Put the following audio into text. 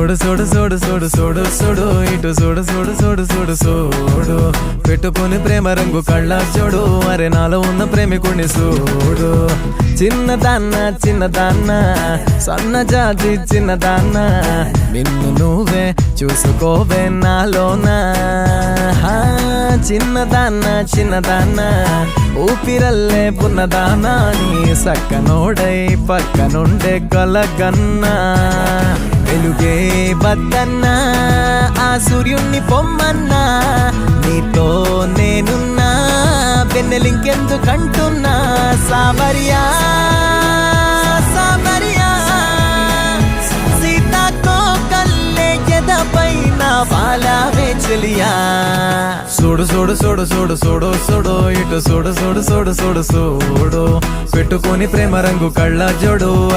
చూడు చూడు చూడు చూడు చూడు చూడు ఇటు చూడు చూడు చూడు చూడు చూడు పెట్టుకుని ప్రేమ రంగు కళ్ళ చూడు అరే నాలో ఉన్న ప్రేమికుని చూడు చిన్నదాన్న చిన్నదాన్న సన్నజాజి చిన్నదాన్న నిన్ను నువ్వే చూసుకోవే నాలోనా చిన్నదాన్న చిన్నదాన్న ఊపిరల్లే పున్నదానా నీ సక్కనోడై పక్కనుండే కలగన్నా వెలుగే బద్దన్నా ఆ సూర్యుణ్ణి పొమ్మన్నా నీతో నేనున్నా వెన్నెలింకెందుకంటున్నా సామరియా సామరియా సీతాకో కల్లే ఎదపైన వాలావే చెలియా చూడు చూడు చూడు చూడు చూడు చూడు ఇటు చూడు చూడు చూడు చూడు చూడు పెట్టుకొని ప్రేమ రంగు కళ్ళ జోడు